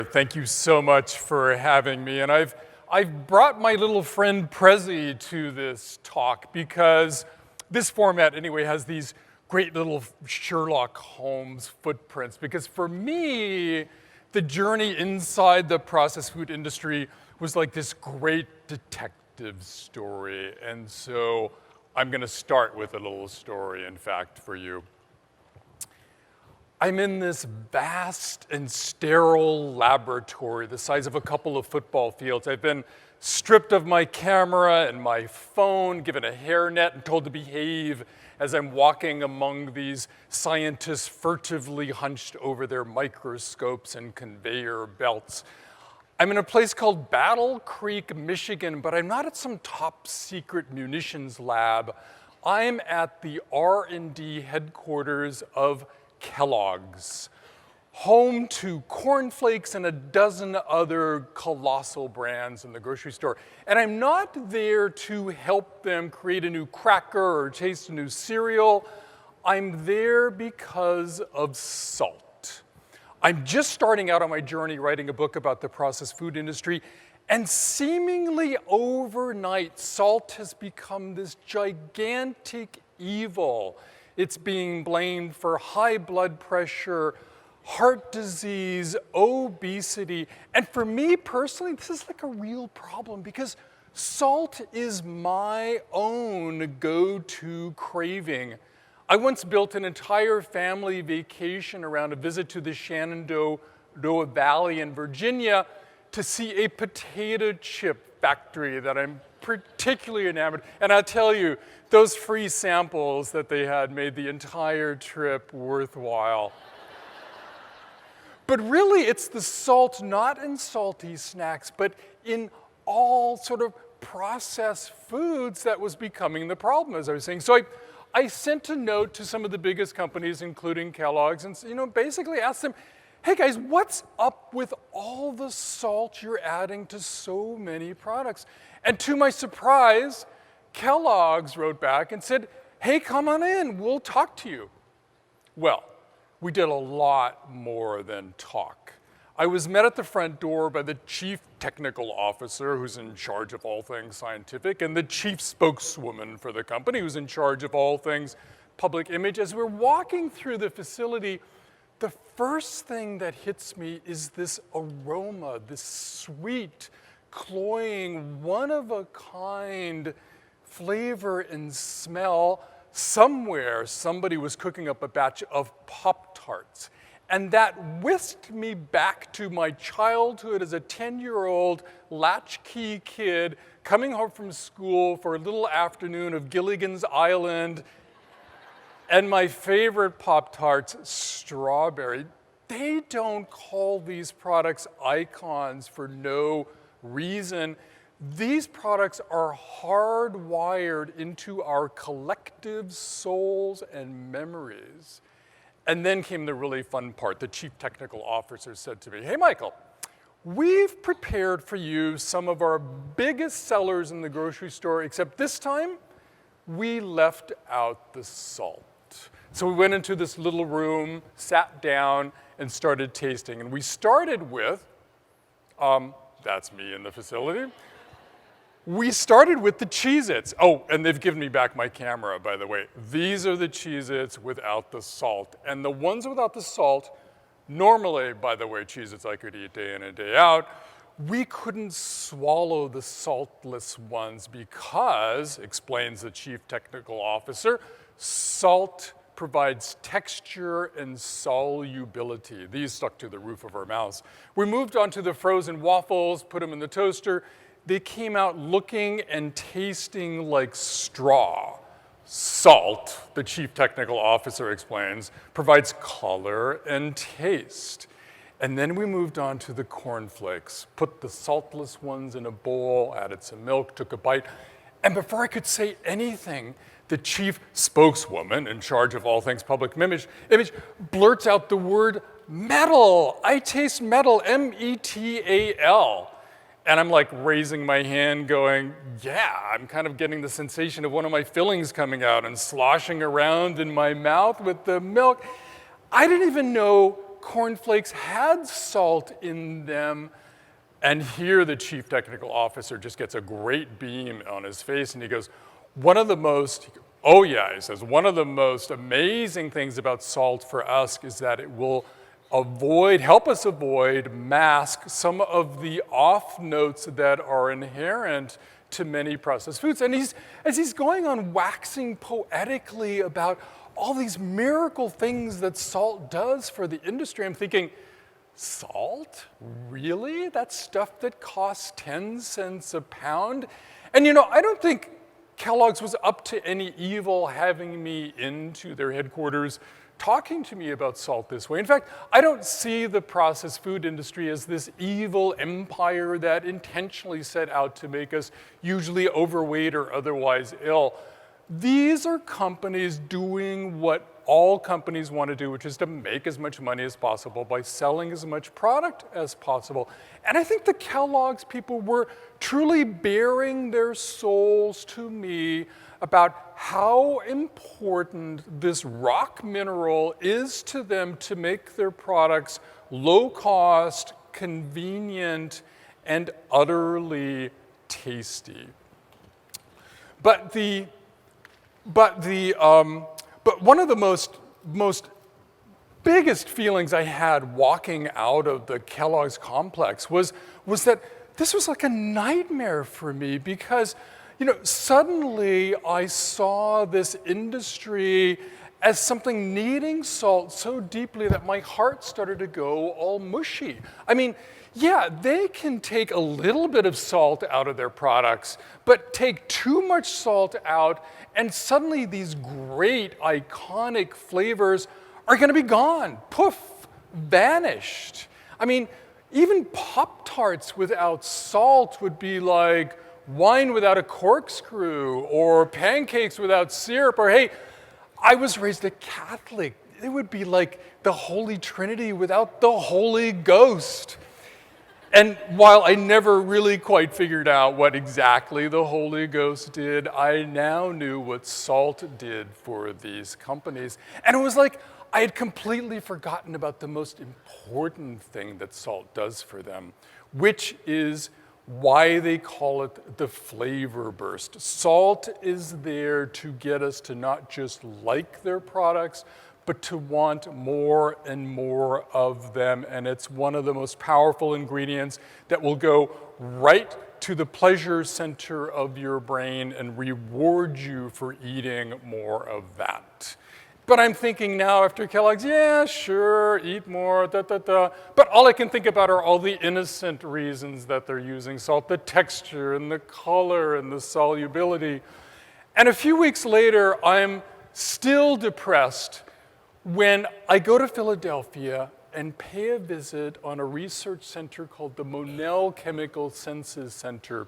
Thank you so much for having me. And I've brought my little friend Prezi to this talk because this format anyway has these great little Sherlock Holmes footprints. Because for me, the journey inside the processed food industry was like this great detective story. And so I'm going to start with a little story, in fact, for you. I'm in this vast and sterile laboratory the size of a couple of football fields. I've been stripped of my camera and my phone, given a hairnet, and told to behave as I'm walking among these scientists furtively hunched over their microscopes and conveyor belts. I'm in a place called Battle Creek, Michigan, but I'm not at some top secret munitions lab. I'm at the R&D headquarters of Kellogg's, home to cornflakes and a dozen other colossal brands in the grocery store. And I'm not there to help them create a new cracker or taste a new cereal. I'm there because of salt. I'm just starting out on my journey writing a book about the processed food industry, and seemingly overnight, salt has become this gigantic evil. It's being blamed for high blood pressure, heart disease, obesity. And for me personally, this is like a real problem because salt is my own go-to craving. I once built an entire family vacation around a visit to the Shenandoah Valley in Virginia to see a potato chip factory that I'm particularly enamored. And I'll tell you, those free samples that they had made the entire trip worthwhile. But really, it's the salt, not in salty snacks, but in all sort of processed foods that was becoming the problem, as I was saying. So I sent a note to some of the biggest companies, including Kellogg's, and basically asked them, hey guys, what's up with all the salt you're adding to so many products? And to my surprise, Kellogg's wrote back and said, hey, come on in, we'll talk to you. Well, we did a lot more than talk. I was met at the front door by the chief technical officer, who's in charge of all things scientific, and the chief spokeswoman for the company, who's in charge of all things public image. As we're walking through the facility, the first thing that hits me is this aroma, this sweet, cloying, one-of-a-kind flavor and smell. Somewhere, somebody was cooking up a batch of Pop-Tarts. And that whisked me back to my childhood as a 10-year-old latchkey kid coming home from school for a little afternoon of Gilligan's Island. And my favorite Pop-Tarts, strawberry. They don't call these products icons for no reason. These products are hardwired into our collective souls and memories. And then came the really fun part. The chief technical officer said to me, hey, Michael, we've prepared for you some of our biggest sellers in the grocery store, except this time, we left out the salt. So we went into this little room, sat down, and started tasting. And we started with, that's me in the facility. We started with the Cheez-Its. Oh, and they've given me back my camera, by the way. These are the Cheez-Its without the salt. And the ones without the salt, normally, by the way, Cheez-Its I could eat day in and day out. We couldn't swallow the saltless ones because, explains the chief technical officer, salt provides texture and solubility. These stuck to the roof of our mouths. We moved on to the frozen waffles, put them in the toaster. They came out looking and tasting like straw. Salt, the chief technical officer explains, provides color and taste. And then we moved on to the cornflakes, put the saltless ones in a bowl, added some milk, took a bite. And before I could say anything, the chief spokeswoman in charge of all things public image blurts out the word metal. I taste metal, M-E-T-A-L. And I'm like raising my hand going, yeah, I'm kind of getting the sensation of one of my fillings coming out and sloshing around in my mouth with the milk. I didn't even know cornflakes had salt in them. And here the chief technical officer just gets a great beam on his face and he goes, one of the most amazing things about salt for us is that it will help us mask some of the off notes that are inherent to many processed foods. And as he's going on waxing poetically about all these miracle things that salt does for the industry, I'm thinking, salt? Really? That's stuff that costs 10 cents a pound? And I don't think Kellogg's was up to any evil having me into their headquarters talking to me about salt this way. In fact, I don't see the processed food industry as this evil empire that intentionally set out to make us usually overweight or otherwise ill. These are companies doing what all companies want to do, which is to make as much money as possible by selling as much product as possible. And I think the Kellogg's people were truly bearing their souls to me about how important this rock mineral is to them to make their products low cost, convenient, and utterly tasty. But one of the most biggest feelings I had walking out of the Kellogg's complex was that this was like a nightmare for me because, suddenly I saw this industry as something needing salt so deeply that my heart started to go all mushy. I mean, yeah, they can take a little bit of salt out of their products, but take too much salt out, and suddenly these great, iconic flavors are gonna be gone, poof, vanished. I mean, even Pop-Tarts without salt would be like wine without a corkscrew, or pancakes without syrup, or hey, I was raised a Catholic. It would be like the Holy Trinity without the Holy Ghost. And while I never really quite figured out what exactly the Holy Ghost did, I now knew what salt did for these companies. And it was like I had completely forgotten about the most important thing that salt does for them, which is why they call it the flavor burst. Salt is there to get us to not just like their products, but to want more and more of them. And it's one of the most powerful ingredients that will go right to the pleasure center of your brain and reward you for eating more of that. But I'm thinking now after Kellogg's, yeah, sure, eat more, But all I can think about are all the innocent reasons that they're using salt, the texture and the color and the solubility. And a few weeks later, I'm still depressed when I go to Philadelphia and pay a visit on a research center called the Monell Chemical Senses Center.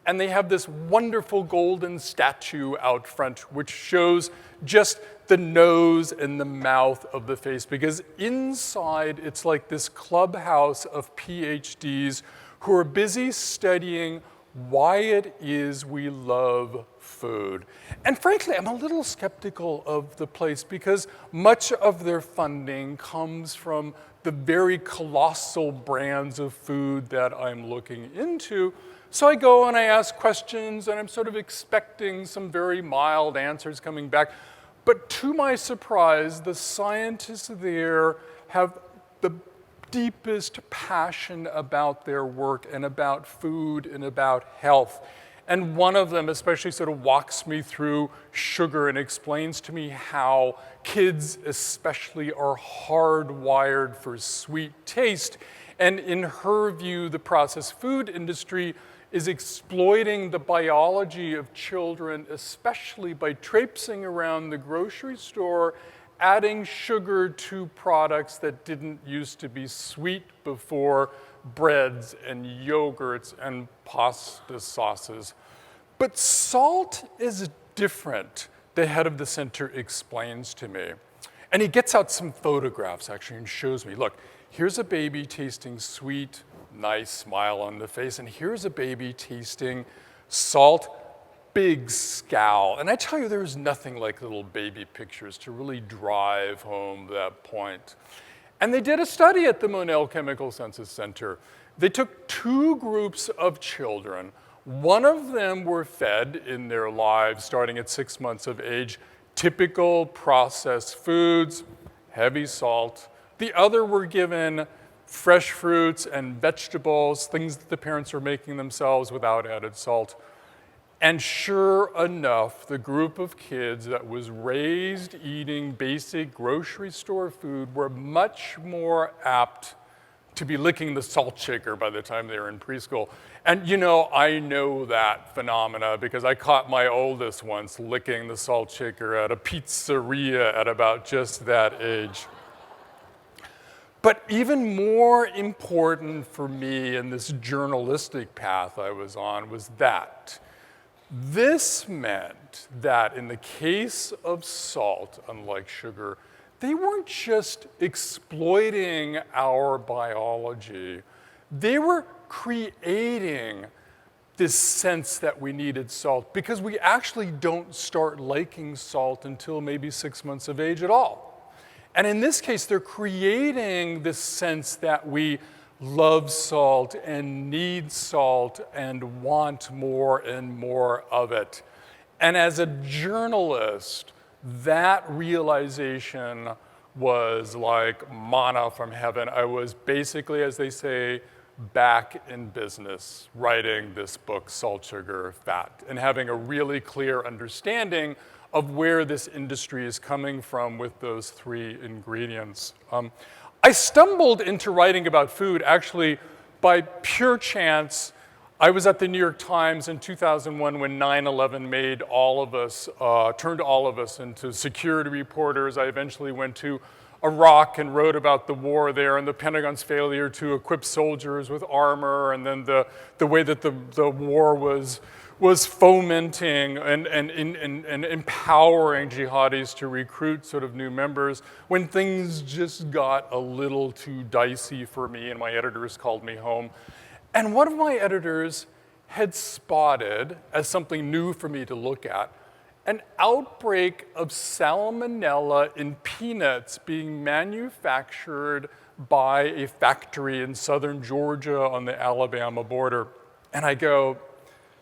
And they have this wonderful golden statue out front, which shows just the nose and the mouth of the face, because inside it's like this clubhouse of PhDs who are busy studying why it is we love food. And frankly, I'm a little skeptical of the place because much of their funding comes from the very colossal brands of food that I'm looking into. So I go and I ask questions and I'm sort of expecting some very mild answers coming back. But to my surprise, the scientists there have the deepest passion about their work and about food and about health. And one of them especially sort of walks me through sugar and explains to me how kids especially are hardwired for sweet taste. And in her view, the processed food industry is exploiting the biology of children, especially by traipsing around the grocery store, adding sugar to products that didn't used to be sweet before, breads and yogurts and pasta sauces. But salt is different, the head of the center explains to me. And he gets out some photographs actually and shows me, look, here's a baby tasting sweet, nice smile on the face, and here's a baby tasting salt, big scowl. And I tell you, there's nothing like little baby pictures to really drive home that point. And they did a study at the Monell Chemical Senses Center. They took 2 groups of children. One of them were fed in their lives, starting at 6 months of age, typical processed foods, heavy salt. The other were given fresh fruits and vegetables, things that the parents were making themselves without added salt. And sure enough, the group of kids that was raised eating basic grocery store food were much more apt to be licking the salt shaker by the time they were in preschool. And you know, I know that phenomena because I caught my oldest once licking the salt shaker at a pizzeria at about just that age. But even more important for me in this journalistic path I was on was that this meant that in the case of salt, unlike sugar, they weren't just exploiting our biology. They were creating this sense that we needed salt because we actually don't start liking salt until maybe 6 months of age at all. And in this case, they're creating this sense that we love salt and need salt and want more and more of it. And as a journalist, that realization was like manna from heaven. I was basically, as they say, back in business, writing this book, Salt, Sugar, Fat, and having a really clear understanding of where this industry is coming from with those 3 ingredients. I stumbled into writing about food actually by pure chance. I was at the New York Times in 2001 when 9/11 made all of us, turned all of us into security reporters. I eventually went to Iraq and wrote about the war there and the Pentagon's failure to equip soldiers with armor, and then the way that the war was fomenting and empowering jihadis to recruit sort of new members when things just got a little too dicey for me and my editors called me home. And one of my editors had spotted, as something new for me to look at, an outbreak of salmonella in peanuts being manufactured by a factory in southern Georgia on the Alabama border. And I go,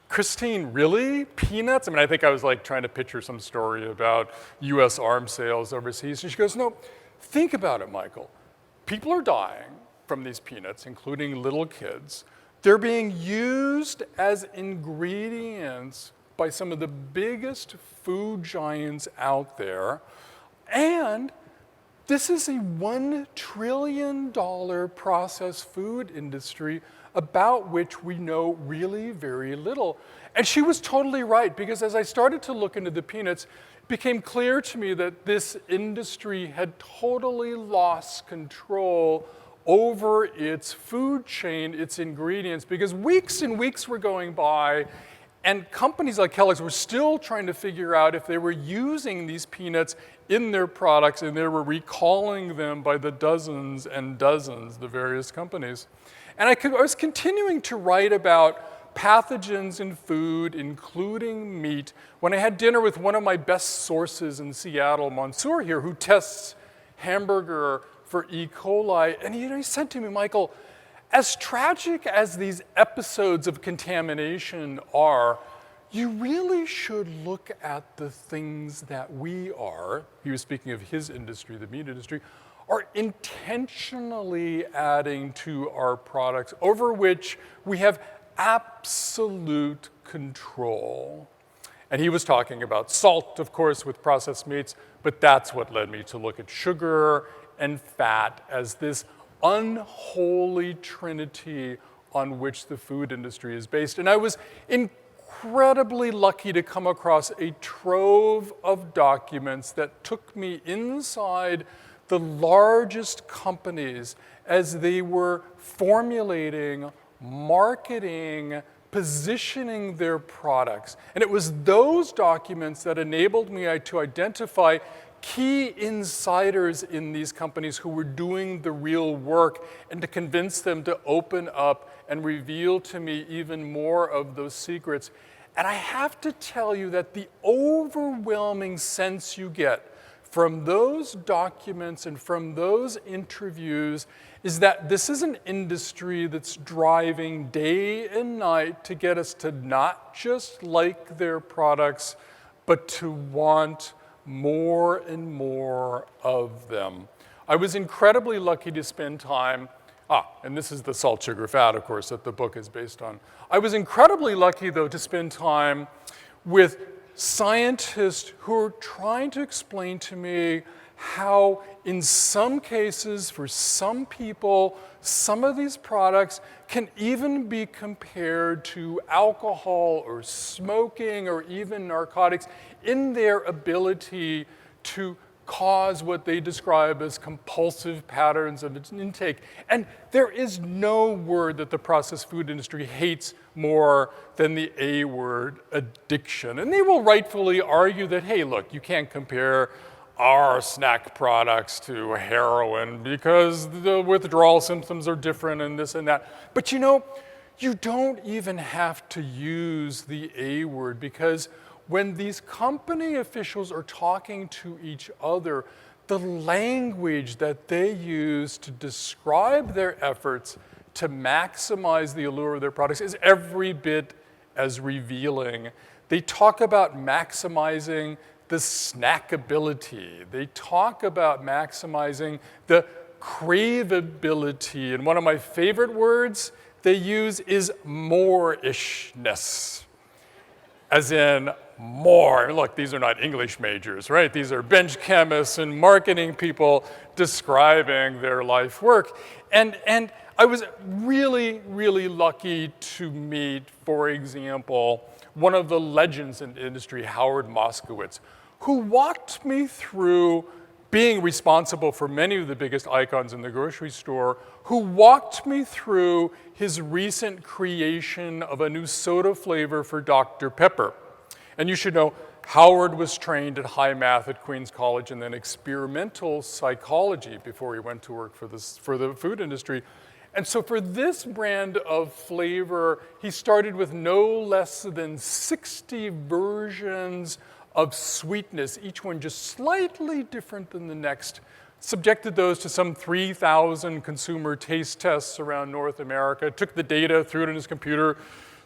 Christine, really? Peanuts? I mean, I think I was like trying to picture some story about US arms sales overseas. And she goes, no, think about it, Michael. People are dying from these peanuts, including little kids. They're being used as ingredients by some of the biggest food giants out there. And this is a $1 trillion processed food industry about which we know really very little. And she was totally right, because as I started to look into the peanuts, it became clear to me that this industry had totally lost control over its food chain, its ingredients, because weeks and weeks were going by, and companies like Kellogg's were still trying to figure out if they were using these peanuts in their products, and they were recalling them by the dozens and dozens, the various companies. And I was continuing to write about pathogens in food, including meat, when I had dinner with one of my best sources in Seattle, Mansour here, who tests hamburger for E. coli. And he said to me, Michael, as tragic as these episodes of contamination are, you really should look at the things that we are, he was speaking of his industry, the meat industry, are intentionally adding to our products over which we have absolute control. And he was talking about salt, of course, with processed meats, but that's what led me to look at sugar and fat as this unholy trinity on which the food industry is based. And I was incredibly lucky to come across a trove of documents that took me inside the largest companies as they were formulating, marketing, positioning their products. And it was those documents that enabled me to identify key insiders in these companies who were doing the real work, and to convince them to open up and reveal to me even more of those secrets. And I have to tell you that the overwhelming sense you get from those documents and from those interviews is that this is an industry that's driving day and night to get us to not just like their products, but to want more and more of them. I was incredibly lucky to spend time, and this is the salt, sugar, fat, of course, that the book is based on. I was incredibly lucky, though, to spend time with scientists who are trying to explain to me how, in some cases, for some people, some of these products can even be compared to alcohol or smoking or even narcotics in their ability to cause what they describe as compulsive patterns of intake. And there is no word that the processed food industry hates more than the A word, addiction. And they will rightfully argue that, hey, look, you can't compare our snack products to heroin because the withdrawal symptoms are different and this and that. But you know, you don't even have to use the A word, because when these company officials are talking to each other, the language that they use to describe their efforts to maximize the allure of their products is every bit as revealing. They talk about maximizing the snackability. They talk about maximizing the craveability. And one of my favorite words they use is more-ishness, as in more. Look, these are not English majors, right? These are bench chemists and marketing people describing their life work. And I was really, really lucky to meet, for example, one of the legends in the industry, Howard Moskowitz, who walked me through being responsible for many of the biggest icons in the grocery store, who walked me through his recent creation of a new soda flavor for Dr. Pepper. And you should know, Howard was trained at high math at Queens College and then experimental psychology before he went to work for the food industry. And so for this brand of flavor, he started with no less than 60 versions of sweetness, each one just slightly different than the next. Subjected those to some 3,000 consumer taste tests around North America, took the data, threw it in his computer,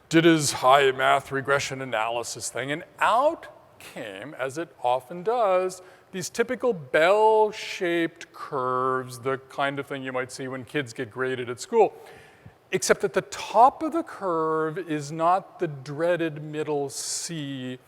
did his high math regression analysis thing, and out came, as it often does, these typical bell-shaped curves, the kind of thing you might see when kids get graded at school. Except that the top of the curve is not the dreaded middle C.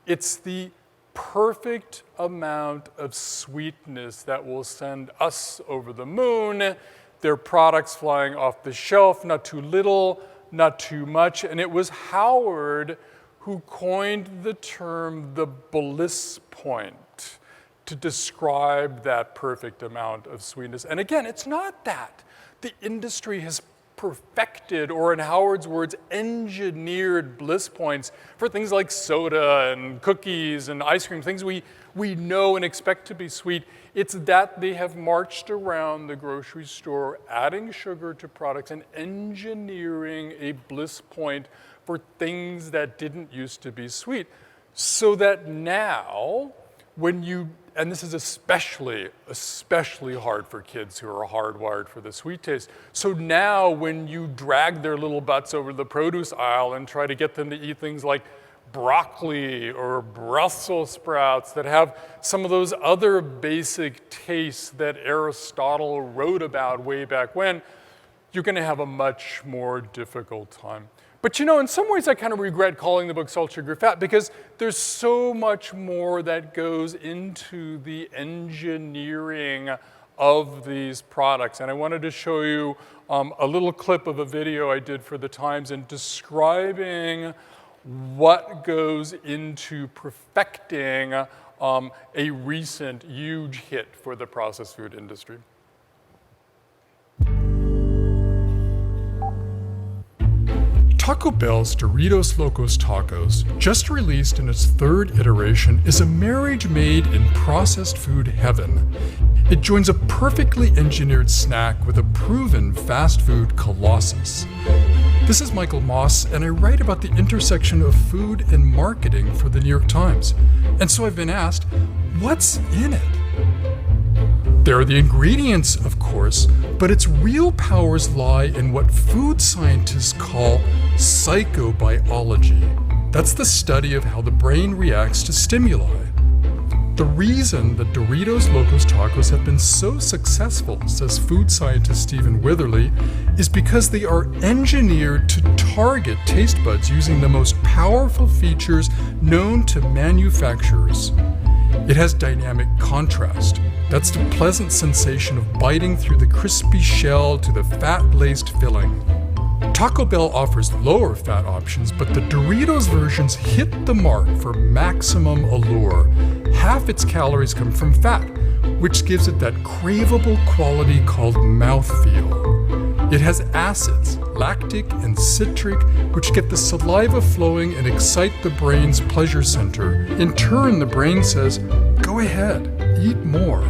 It's the perfect amount of sweetness that will send us over the moon. Their products flying off the shelf, not too little, not too much. And it was Howard who coined the term the bliss point to describe that perfect amount of sweetness. And again, it's not that. The industry has perfected, or in Howard's words, engineered bliss points for things like soda and cookies and ice cream, things we know and expect to be sweet. It's that they have marched around the grocery store, adding sugar to products and engineering a bliss point for things that didn't used to be sweet. So that now, when you, and this is especially hard for kids who are hardwired for the sweet taste. So now when you drag their little butts over the produce aisle and try to get them to eat things like broccoli or Brussels sprouts that have some of those other basic tastes that Aristotle wrote about way back when, you're gonna have a much more difficult time. But you know, in some ways I kind of regret calling the book Salt, Sugar, Fat, because there's so much more that goes into the engineering of these products. And I wanted to show you a little clip of a video I did for the Times in describing what goes into perfecting a recent huge hit for the processed food industry. Taco Bell's Doritos Locos Tacos, just released in its third iteration, is a marriage made in processed food heaven. It joins a perfectly engineered snack with a proven fast food colossus. This is Michael Moss, and I write about the intersection of food and marketing for the New York Times. And so I've been asked, what's in it? There are the ingredients, of course, but its real powers lie in what food scientists call psychobiology. That's the study of how the brain reacts to stimuli. The reason that Doritos Locos Tacos have been so successful, says food scientist Stephen Witherly, is because they are engineered to target taste buds using the most powerful features known to manufacturers. It has dynamic contrast. That's the pleasant sensation of biting through the crispy shell to the fat-laced filling. Taco Bell offers lower fat options, but the Doritos versions hit the mark for maximum allure. Half its calories come from fat, which gives it that craveable quality called mouthfeel. It has acids, lactic and citric, which get the saliva flowing and excite the brain's pleasure center. In turn, the brain says, "Go ahead, eat more."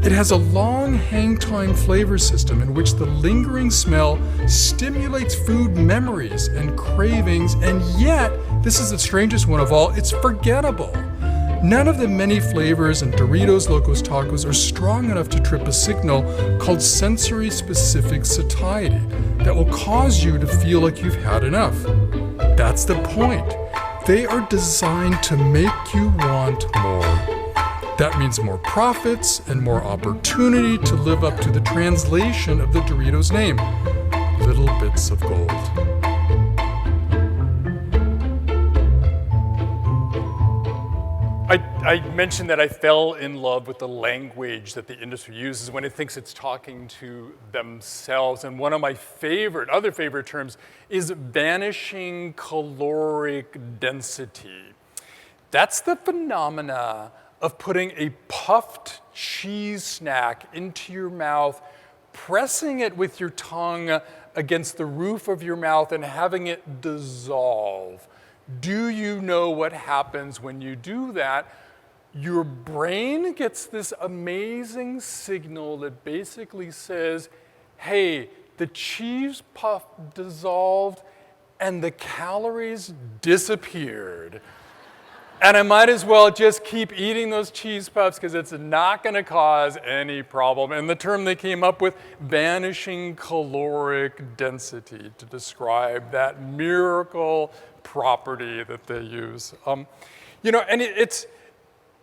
It has a long hang time flavor system in which the lingering smell stimulates food memories and cravings, and yet, this is the strangest one of all, it's forgettable. None of the many flavors in Doritos Locos Tacos are strong enough to trip a signal called sensory-specific satiety that will cause you to feel like you've had enough. That's the point. They are designed to make you want more. That means more profits and more opportunity to live up to the translation of the Doritos name, little bits of gold. I mentioned that I fell in love with the language that the industry uses when it thinks it's talking to themselves. And one of my other favorite terms is vanishing caloric density. That's the phenomena of putting a puffed cheese snack into your mouth, pressing it with your tongue against the roof of your mouth and having it dissolve. Do you know what happens when you do that? Your brain gets this amazing signal that basically says, hey, the cheese puff dissolved and the calories disappeared. And I might as well just keep eating those cheese puffs because it's not going to cause any problem. And the term they came up with, vanishing caloric density, to describe that miracle property that they use. And it's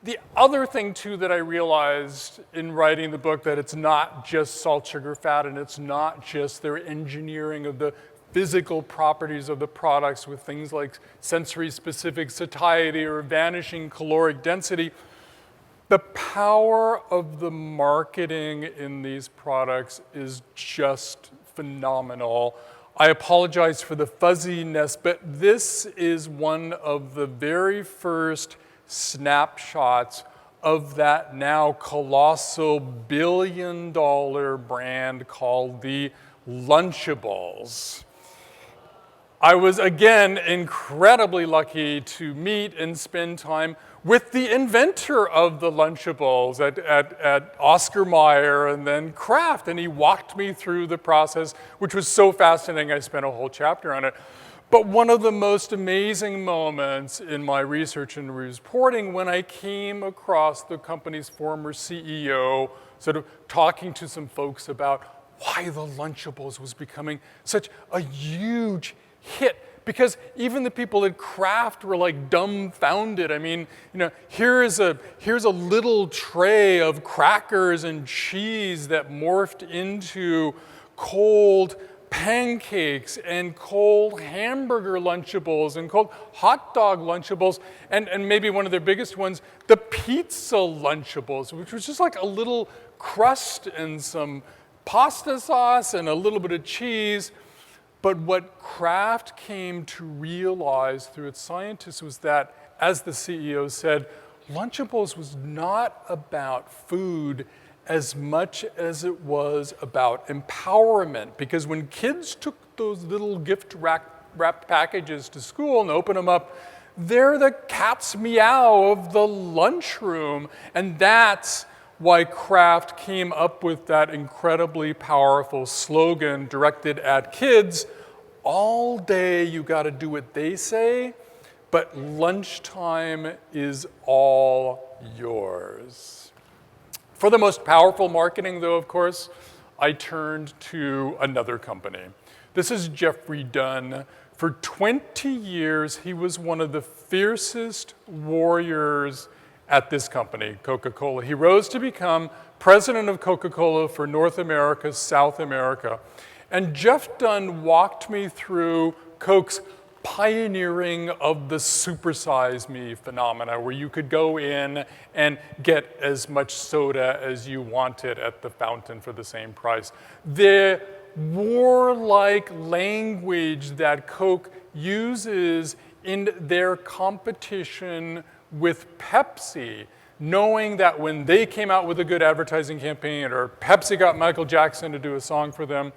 the other thing, too, that I realized in writing the book, that it's not just salt, sugar, fat, and it's not just their engineering of the physical properties of the products with things like sensory-specific satiety or vanishing caloric density. The power of the marketing in these products is just phenomenal. I apologize for the fuzziness, but this is one of the very first snapshots of that now colossal billion-dollar brand called the Lunchables. I was, again, incredibly lucky to meet and spend time with the inventor of the Lunchables at Oscar Mayer and then Kraft, and he walked me through the process, which was so fascinating I spent a whole chapter on it. But one of the most amazing moments in my research and reporting when I came across the company's former CEO sort of talking to some folks about why the Lunchables was becoming such a huge hit, because even the people at Kraft were like dumbfounded. I mean, here's a little tray of crackers and cheese that morphed into cold pancakes and cold hamburger Lunchables and cold hot dog Lunchables, and maybe one of their biggest ones, the pizza Lunchables, which was just like a little crust and some pasta sauce and a little bit of cheese. But what Kraft came to realize through its scientists was that, as the CEO said, Lunchables was not about food as much as it was about empowerment. Because when kids took those little gift-wrapped packages to school and opened them up, they're the cat's meow of the lunchroom. And that's why Kraft came up with that incredibly powerful slogan directed at kids: all day you got to do what they say, but lunchtime is all yours. For the most powerful marketing, though, of course, I turned to another company. This is Jeffrey Dunn. For 20 years, he was one of the fiercest warriors at this company, Coca-Cola. He rose to become president of Coca-Cola for North America, South America. And Jeff Dunn walked me through Coke's pioneering of the supersize me phenomena, where you could go in and get as much soda as you wanted at the fountain for the same price. The warlike language that Coke uses in their competition with Pepsi, knowing that when they came out with a good advertising campaign, or Pepsi got Michael Jackson to do a song for them,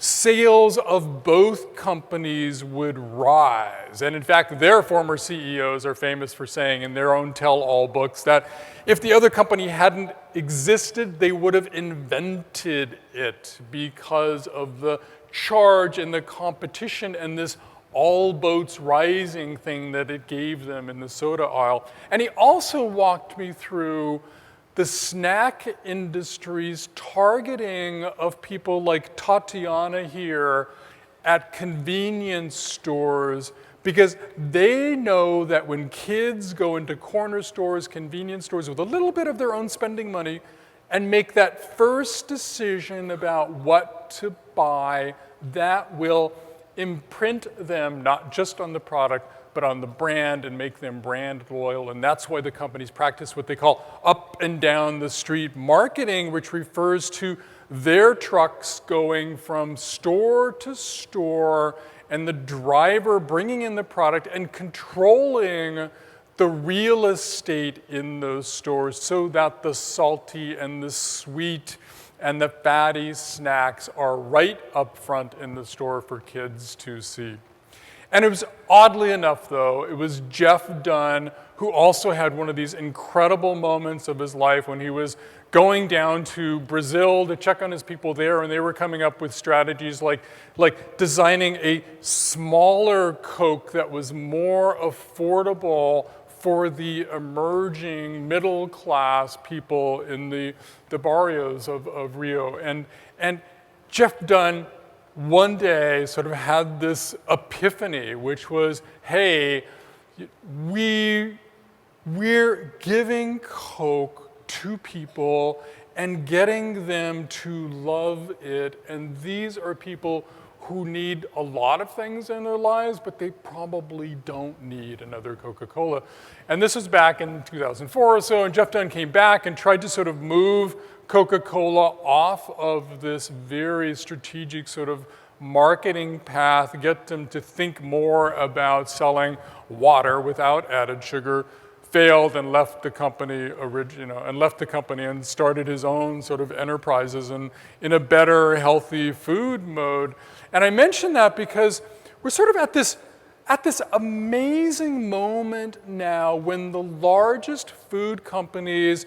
sales of both companies would rise. And in fact, their former CEOs are famous for saying in their own tell-all books that if the other company hadn't existed, they would have invented it because of the charge and the competition and this all boats rising thing that it gave them in the soda aisle. And he also walked me through the snack industry's targeting of people like Tatiana here at convenience stores, because they know that when kids go into corner stores, convenience stores with a little bit of their own spending money and make that first decision about what to buy, that will imprint them not just on the product, but on the brand and make them brand loyal. And that's why the companies practice what they call up and down the street marketing, which refers to their trucks going from store to store and the driver bringing in the product and controlling the real estate in those stores so that the salty and the sweet and the fatty snacks are right up front in the store for kids to see. And it was, oddly enough, though, it was Jeff Dunn who also had one of these incredible moments of his life when he was going down to Brazil to check on his people there, and they were coming up with strategies like designing a smaller Coke that was more affordable for the emerging middle-class people in the barrios of Rio. And Jeff Dunn one day sort of had this epiphany, which was, hey, we're giving Coke to people and getting them to love it, and these are people who need a lot of things in their lives, but they probably don't need another Coca-Cola. And this was back in 2004 or so, and Jeff Dunn came back and tried to sort of move Coca-Cola off of this very strategic sort of marketing path, get them to think more about selling water without added sugar, failed and left the company, and started his own sort of enterprises and in a better, healthy food mode. And I mention that because we're sort of at this amazing moment now when the largest food companies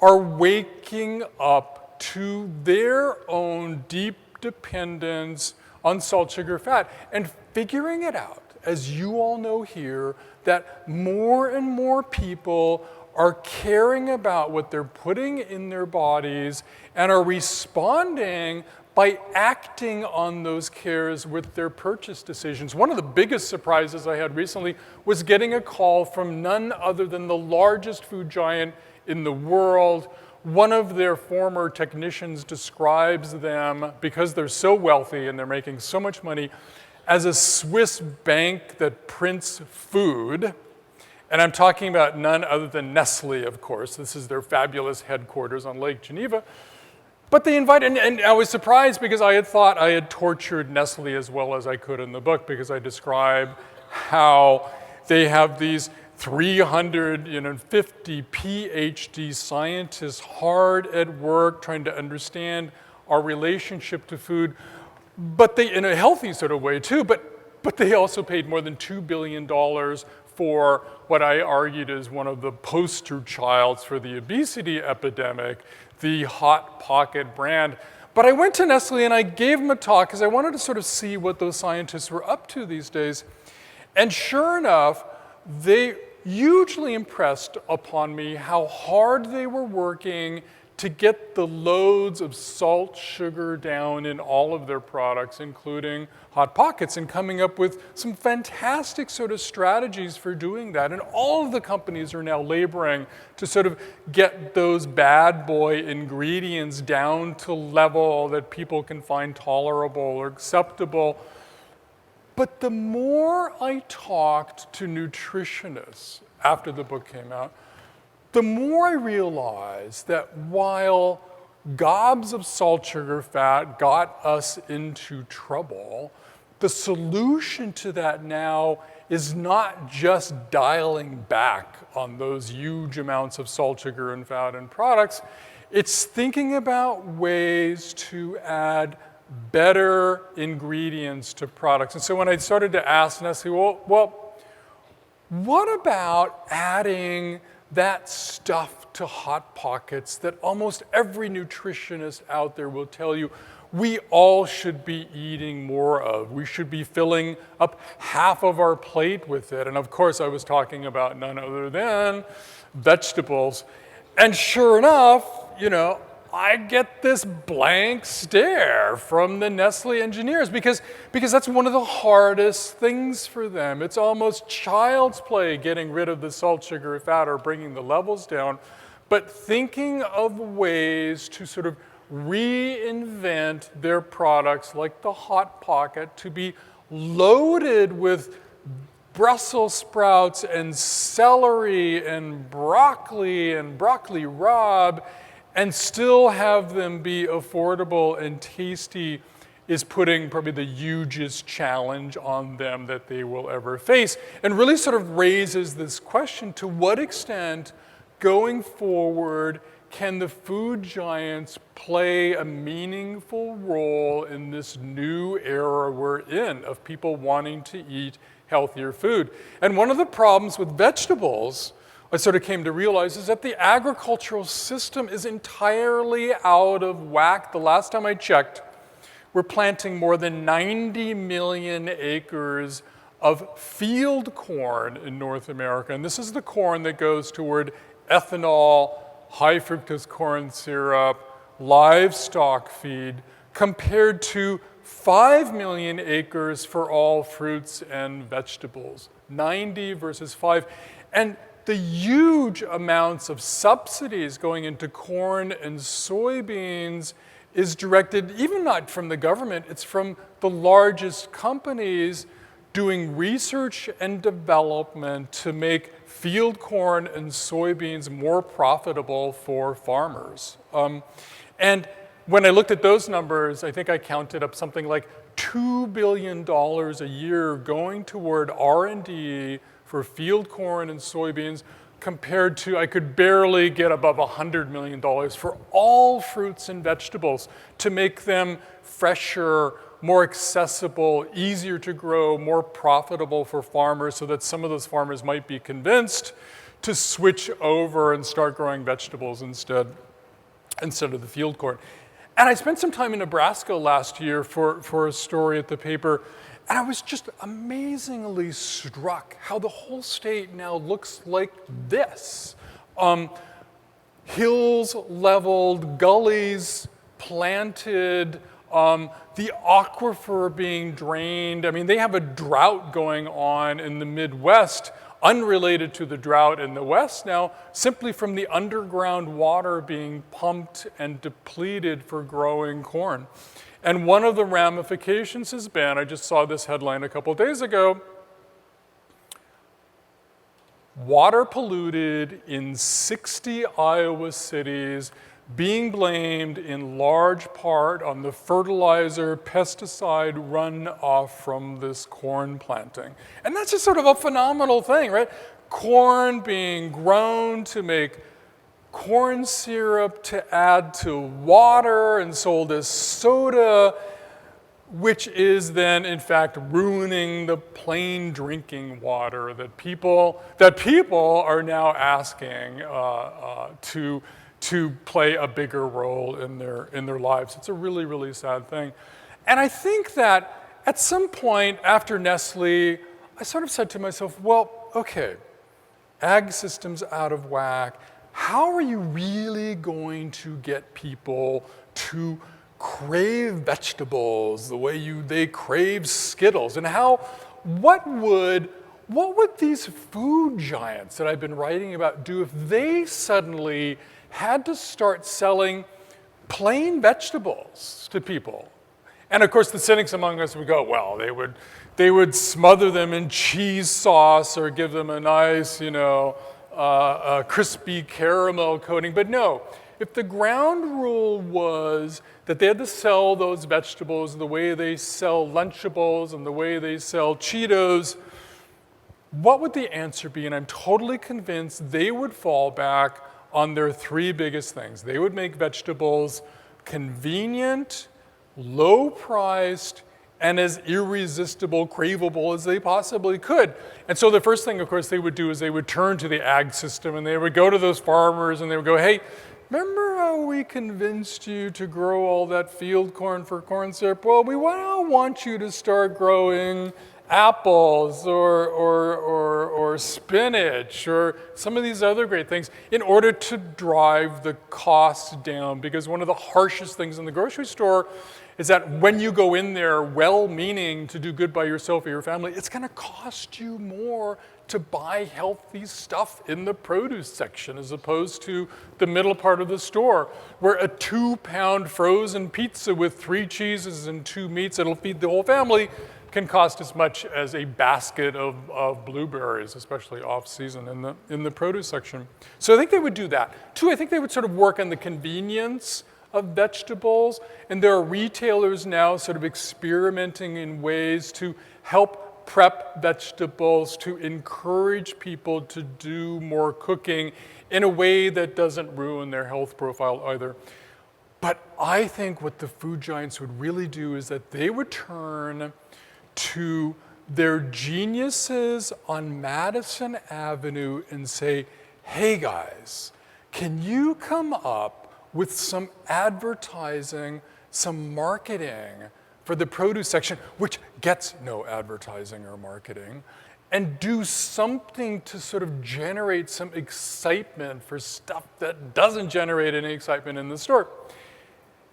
are waking up to their own deep dependence on salt, sugar, fat, and figuring it out, as you all know here, that more and more people are caring about what they're putting in their bodies and are responding by acting on those cares with their purchase decisions. One of the biggest surprises I had recently was getting a call from none other than the largest food giant in the world. One of their former technicians describes them, because they're so wealthy and they're making so much money, as a Swiss bank that prints food. And I'm talking about none other than Nestle, of course. This is their fabulous headquarters on Lake Geneva. But they invited, and I was surprised because I had thought I had tortured Nestle as well as I could in the book, because I describe how they have these 350 PhD scientists hard at work trying to understand our relationship to food, but they, in a healthy sort of way too, but they also paid more than $2 billion for what I argued is one of the poster childs for the obesity epidemic, the Hot Pocket brand. But I went to Nestle and I gave them a talk because I wanted to sort of see what those scientists were up to these days. And sure enough, they hugely impressed upon me how hard they were working to get the loads of salt, sugar down in all of their products, including Hot Pockets, and coming up with some fantastic sort of strategies for doing that. And all of the companies are now laboring to sort of get those bad boy ingredients down to level that people can find tolerable or acceptable. But the more I talked to nutritionists after the book came out, the more I realized that while gobs of salt, sugar, fat got us into trouble, the solution to that now is not just dialing back on those huge amounts of salt, sugar, and fat in products. It's thinking about ways to add better ingredients to products. And so when I started to ask Nestle, well, what about adding that stuff to Hot Pockets that almost every nutritionist out there will tell you we all should be eating more of? We should be filling up half of our plate with it. And of course, I was talking about none other than vegetables. And sure enough, I get this blank stare from the Nestle engineers because that's one of the hardest things for them. It's almost child's play getting rid of the salt, sugar, fat, or bringing the levels down. But thinking of ways to sort of reinvent their products like the Hot Pocket to be loaded with Brussels sprouts and celery and broccoli rabe, and still have them be affordable and tasty is putting probably the hugest challenge on them that they will ever face. And really sort of raises this question, to what extent going forward can the food giants play a meaningful role in this new era we're in of people wanting to eat healthier food? And one of the problems with vegetables, I sort of came to realize, is that the agricultural system is entirely out of whack. The last time I checked, we're planting more than 90 million acres of field corn in North America. And this is the corn that goes toward ethanol, high fructose corn syrup, livestock feed, compared to 5 million acres for all fruits and vegetables. 90 versus 5. And the huge amounts of subsidies going into corn and soybeans is directed, even not from the government, it's from the largest companies doing research and development to make field corn and soybeans more profitable for farmers. And when I looked at those numbers, I think I counted up something like $2 billion a year going toward R&D for field corn and soybeans, compared to, I could barely get above $100 million for all fruits and vegetables to make them fresher, more accessible, easier to grow, more profitable for farmers, so that some of those farmers might be convinced to switch over and start growing vegetables instead of the field corn. And I spent some time in Nebraska last year for a story at the paper, and I was just amazingly struck how the whole state now looks like this. Hills leveled, gullies planted, the aquifer being drained. I mean, they have a drought going on in the Midwest, unrelated to the drought in the West now, simply from the underground water being pumped and depleted for growing corn. And one of the ramifications has been, I just saw this headline a couple days ago, water polluted in 60 Iowa cities, being blamed in large part on the fertilizer, pesticide runoff from this corn planting. And that's just sort of a phenomenal thing, right? Corn being grown to make corn syrup to add to water and sold as soda, which is then in fact ruining the plain drinking water that people are now asking to play a bigger role in their lives. It's a really, really sad thing. And I think that at some point after Nestle, I sort of said to myself, well, okay, ag system's out of whack. how are you really going to get people to crave vegetables the way they crave Skittles? And what would these food giants that I've been writing about do if they suddenly had to start selling plain vegetables to people? And of course, the cynics among us would go, well, they would smother them in cheese sauce or give them a nice, crispy caramel coating. But no, if the ground rule was that they had to sell those vegetables the way they sell Lunchables and the way they sell Cheetos, what would the answer be? And I'm totally convinced they would fall back on their three biggest things. They would make vegetables convenient, low-priced, and as irresistible, craveable as they possibly could. And so the first thing, of course, they would do is they would turn to the ag system and they would go to those farmers and they would go, hey, remember how we convinced you to grow all that field corn for corn syrup? Well, we now want you to start growing apples or spinach or some of these other great things in order to drive the costs down. Because one of the harshest things in the grocery store is that when you go in there well-meaning to do good by yourself or your family, it's going to cost you more to buy healthy stuff in the produce section as opposed to the middle part of the store, where a 2-pound frozen pizza with 3 cheeses and 2 meats that'll feed the whole family can cost as much as a basket of blueberries, especially off-season in the produce section. So I think they would do that. 2, I think they would sort of work on the convenience of vegetables, and there are retailers now sort of experimenting in ways to help prep vegetables, to encourage people to do more cooking in a way that doesn't ruin their health profile either. But I think what the food giants would really do is that they would turn to their geniuses on Madison Avenue and say, hey guys, can you come up with some advertising, some marketing for the produce section, which gets no advertising or marketing, and do something to sort of generate some excitement for stuff that doesn't generate any excitement in the store.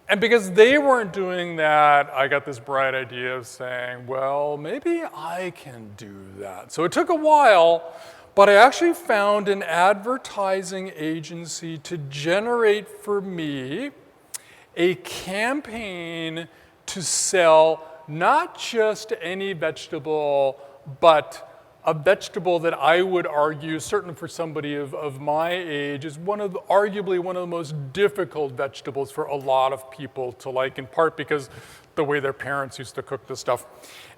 And because they weren't doing that, I got this bright idea of saying, well, maybe I can do that. So it took a while, but I actually found an advertising agency to generate for me a campaign to sell not just any vegetable, but a vegetable that I would argue, certainly for somebody of my age, is arguably one of the most difficult vegetables for a lot of people to like, in part because the way their parents used to cook this stuff.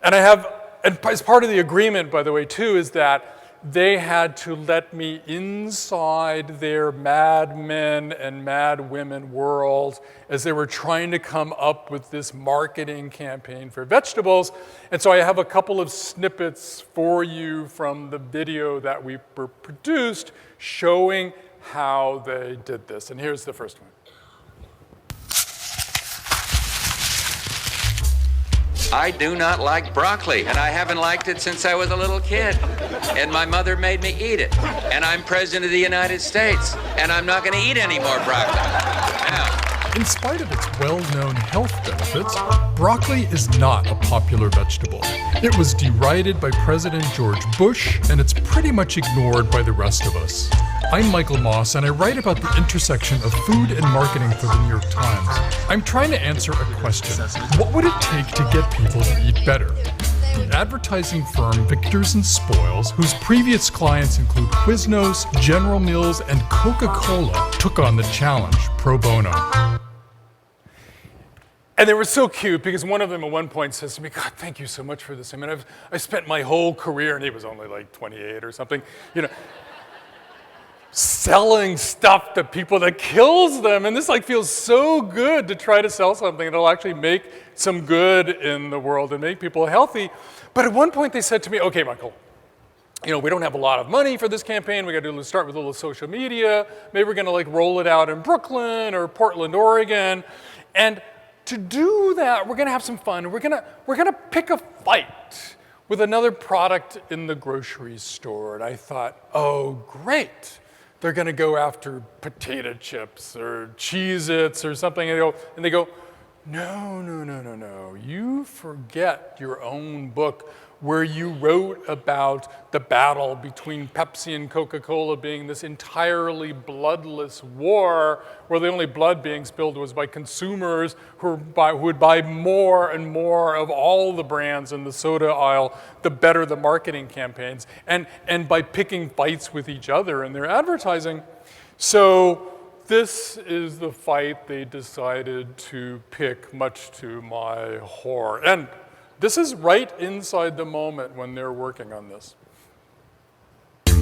And as part of the agreement, by the way, too, is that they had to let me inside their Mad Men and Mad Women world as they were trying to come up with this marketing campaign for vegetables. And so I have a couple of snippets for you from the video that we produced showing how they did this. And here's the first one. I do not like broccoli, and I haven't liked it since I was a little kid. And my mother made me eat it. And I'm president of the United States, and I'm not going to eat any more broccoli. Now, in spite of its well-known health benefits, broccoli is not a popular vegetable. It was derided by President George Bush, and it's pretty much ignored by the rest of us. I'm Michael Moss, and I write about the intersection of food and marketing for the New York Times. I'm trying to answer a question. What would it take to get people to eat better? The advertising firm Victors and Spoils, whose previous clients include Quiznos, General Mills, and Coca-Cola, took on the challenge pro bono. And they were so cute because one of them at one point says to me, God, thank you so much for this. I mean, I spent my whole career, and he was only like 28 or something, selling stuff to people that kills them. And this feels so good to try to sell something that'll actually make some good in the world and make people healthy. But at one point they said to me, okay, Michael, we don't have a lot of money for this campaign. We got to start with a little social media. Maybe we're going to roll it out in Brooklyn or Portland, Oregon. And to do that, we're going to have some fun. We're going to pick a fight with another product in the grocery store. And I thought, oh, great. they're going to go after potato chips or Cheez-Its or something, and they go, no, no, no, no, no. You forget your own book where you wrote about the battle between Pepsi and Coca-Cola being this entirely bloodless war, where the only blood being spilled was by consumers who would buy more and more of all the brands in the soda aisle, the better the marketing campaigns, and by picking fights with each other in their advertising. So this is the fight they decided to pick, much to my horror. And this is right inside the moment when they're working on this.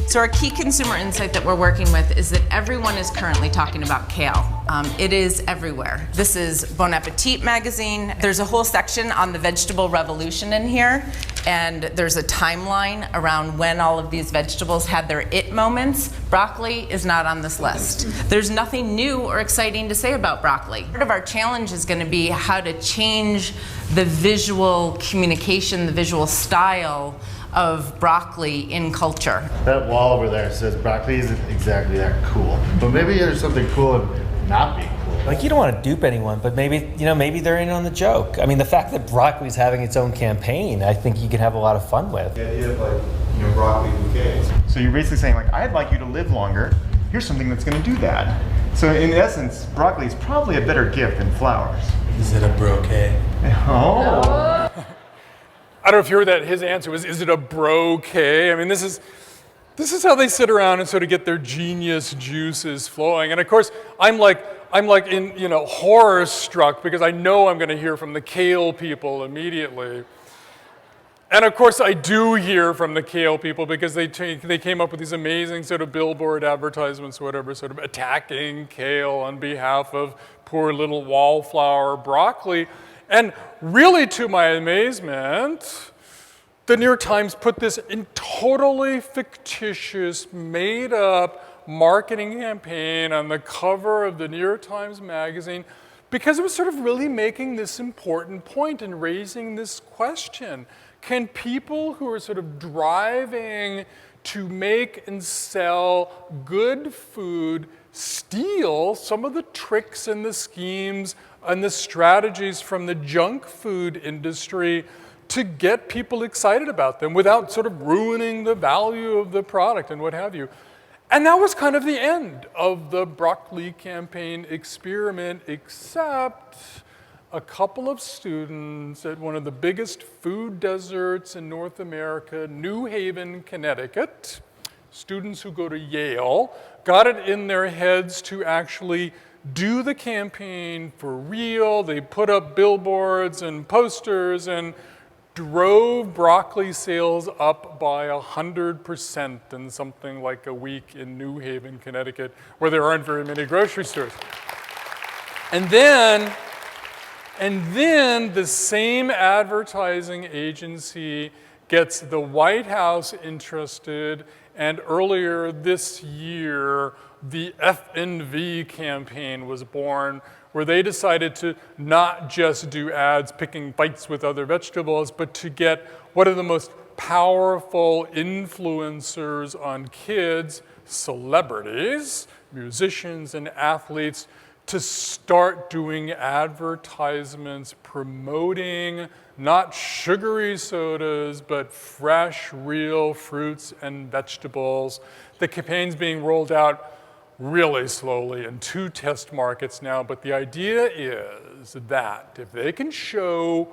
So our key consumer insight that we're working with is that everyone is currently talking about kale. It is everywhere. This is Bon Appetit magazine. There's a whole section on the vegetable revolution in here, and there's a timeline around when all of these vegetables had their it moments. Broccoli is not on this list. There's nothing new or exciting to say about broccoli. Part of our challenge is going to be how to change the visual communication, the visual style of broccoli in culture. That wall over there says broccoli isn't exactly that cool. But maybe there's something cool in not being cool. Like, you don't want to dupe anyone, but maybe they're in on the joke. I mean, the fact that broccoli's having its own campaign, I think you could have a lot of fun with. The idea of broccoli bouquets. So you're basically saying, like, I'd like you to live longer. Here's something that's going to do that. So in essence, broccoli is probably a better gift than flowers. Is it a bouquet? Oh. I don't know if you heard that. His answer was, is it a bouquet? I mean, this is how they sit around and sort of get their genius juices flowing. And of course, I'm like in, horror struck because I know I'm going to hear from the kale people immediately. And of course, I do hear from the kale people because they came up with these amazing sort of billboard advertisements, whatever, sort of attacking kale on behalf of poor little wallflower broccoli. And really, to my amazement, the New York Times put this in totally fictitious, made-up marketing campaign on the cover of the New York Times magazine because it was sort of really making this important point and raising this question. Can people who are sort of driving to make and sell good food steal some of the tricks and the schemes and the strategies from the junk food industry to get people excited about them without sort of ruining the value of the product and what have you? And that was kind of the end of the broccoli campaign experiment, except a couple of students at one of the biggest food deserts in North America, New Haven, Connecticut, students who go to Yale, got it in their heads to actually do the campaign for real. They put up billboards and posters and drove broccoli sales up by 100% in something like a week in New Haven, Connecticut, where there aren't very many grocery stores. And then the same advertising agency gets the White House interested, and earlier this year, the FNV campaign was born, where they decided to not just do ads picking fights with other vegetables, but to get one of the most powerful influencers on kids, celebrities, musicians and athletes, to start doing advertisements promoting not sugary sodas, but fresh, real fruits and vegetables. The campaign's being rolled out really slowly in 2 test markets now, but the idea is that if they can show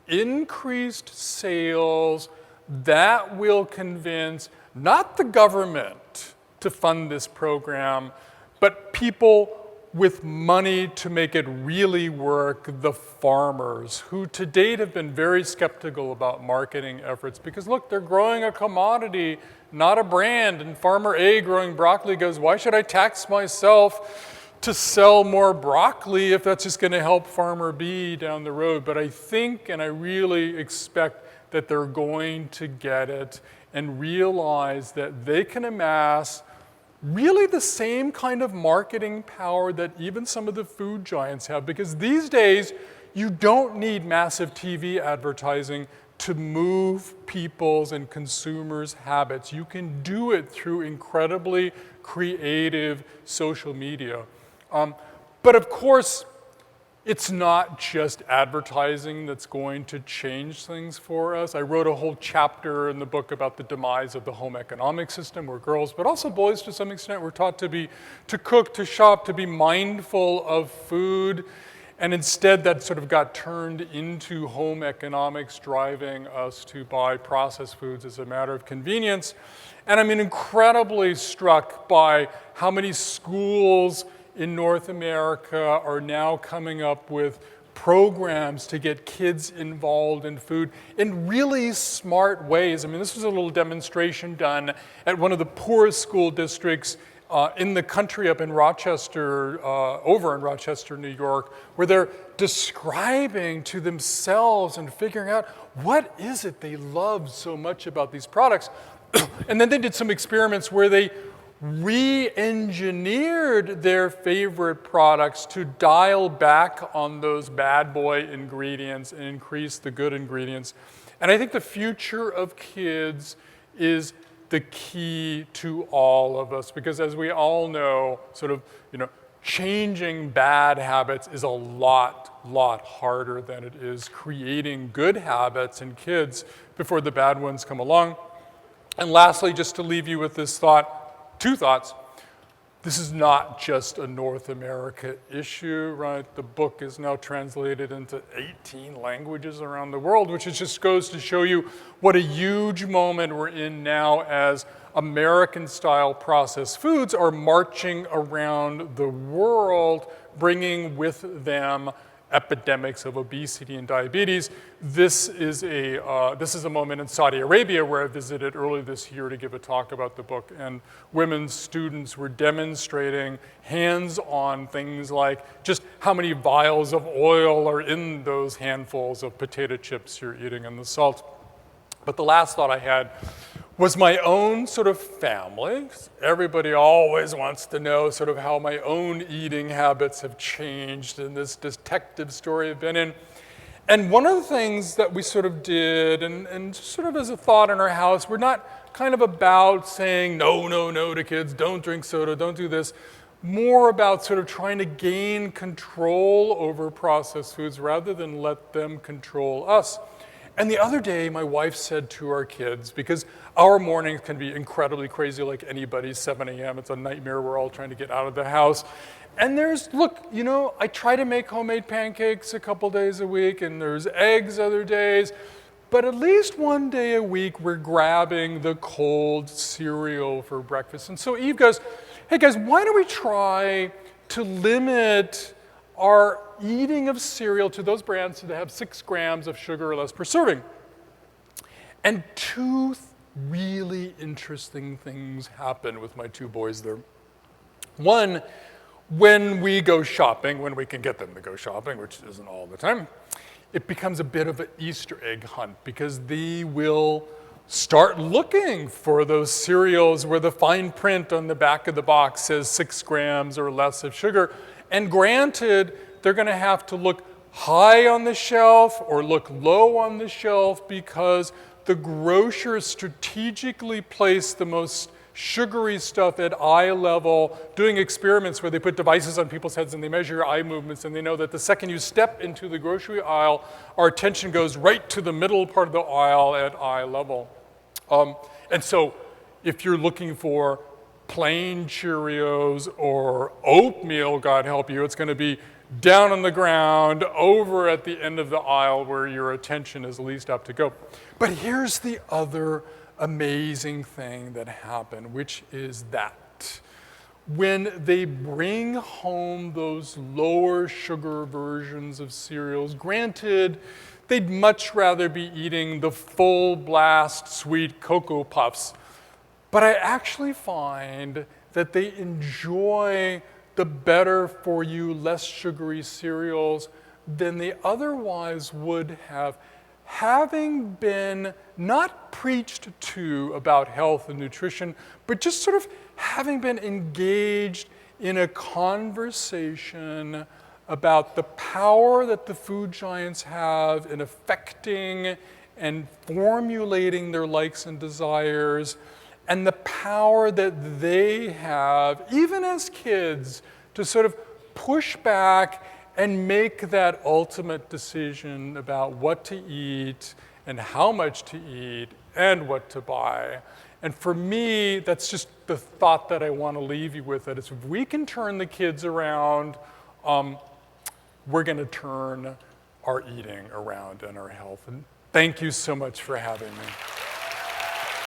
increased sales, that will convince not the government to fund this program, but people with money to make it really work, the farmers, who to date have been very skeptical about marketing efforts because look, they're growing a commodity, not a brand, and farmer A growing broccoli goes, why should I tax myself to sell more broccoli if that's just gonna help farmer B down the road? But I think, and I really expect that they're going to get it and realize that they can amass really the same kind of marketing power that even some of the food giants have, because these days you don't need massive TV advertising to move people's and consumers' habits. You can do it through incredibly creative social media. But of course, it's not just advertising that's going to change things for us. I wrote a whole chapter in the book about the demise of the home economic system, where girls, but also boys to some extent, were taught to cook, to shop, to be mindful of food. And instead that sort of got turned into home economics, driving us to buy processed foods as a matter of convenience. And I'm incredibly struck by how many schools in North America are now coming up with programs to get kids involved in food in really smart ways. I mean, this was a little demonstration done at one of the poorest school districts in the country up in Rochester, over in Rochester, New York, where they're describing to themselves and figuring out what is it they love so much about these products. And then they did some experiments where they re-engineered their favorite products to dial back on those bad boy ingredients and increase the good ingredients. And I think the future of kids is the key to all of us, because as we all know, sort of, changing bad habits is a lot harder than it is creating good habits in kids before the bad ones come along. And lastly, just to leave you with this thought, two thoughts. This is not just a North America issue, right? The book is now translated into 18 languages around the world, which just goes to show you what a huge moment we're in now as American-style processed foods are marching around the world, bringing with them epidemics of obesity and diabetes. This is a moment in Saudi Arabia where I visited early this year to give a talk about the book, and women students were demonstrating hands-on things like just how many vials of oil are in those handfuls of potato chips you're eating and the salt. But the last thought I had was my own sort of family. Everybody always wants to know sort of how my own eating habits have changed in this detective story I've been in. And one of the things that we sort of did, and sort of as a thought in our house, we're not kind of about saying no to kids, don't drink soda, don't do this, more about sort of trying to gain control over processed foods rather than let them control us. And the other day, my wife said to our kids, because our mornings can be incredibly crazy like anybody's, 7 a.m., it's a nightmare, we're all trying to get out of the house. And look, I try to make homemade pancakes a couple days a week, and there's eggs other days, but at least one day a week, we're grabbing the cold cereal for breakfast. And so Eve goes, hey guys, why don't we try to limit our eating of cereal to those brands that have 6 grams of sugar or less per serving. And two really interesting things happen with my 2 boys there. One, when we go shopping, when we can get them to go shopping, which isn't all the time, it becomes a bit of an Easter egg hunt, because they will start looking for those cereals where the fine print on the back of the box says 6 grams or less of sugar. And granted, they're going to have to look high on the shelf or look low on the shelf, because the grocers strategically place the most sugary stuff at eye level, doing experiments where they put devices on people's heads and they measure your eye movements, and they know that the second you step into the grocery aisle, our attention goes right to the middle part of the aisle at eye level. And so if you're looking for plain Cheerios or oatmeal, God help you, it's going to be down on the ground, over at the end of the aisle where your attention is least apt to go. But here's the other amazing thing that happened, which is that when they bring home those lower sugar versions of cereals, granted, they'd much rather be eating the full blast sweet Cocoa Puffs, but I actually find that they enjoy the better for you, less sugary cereals than they otherwise would have, having been not preached to about health and nutrition, but just sort of having been engaged in a conversation about the power that the food giants have in affecting and formulating their likes and desires, and the power that they have, even as kids, to sort of push back and make that ultimate decision about what to eat and how much to eat and what to buy. And for me, that's just the thought that I want to leave you with, that if we can turn the kids around, we're going to turn our eating around and our health. And thank you so much for having me.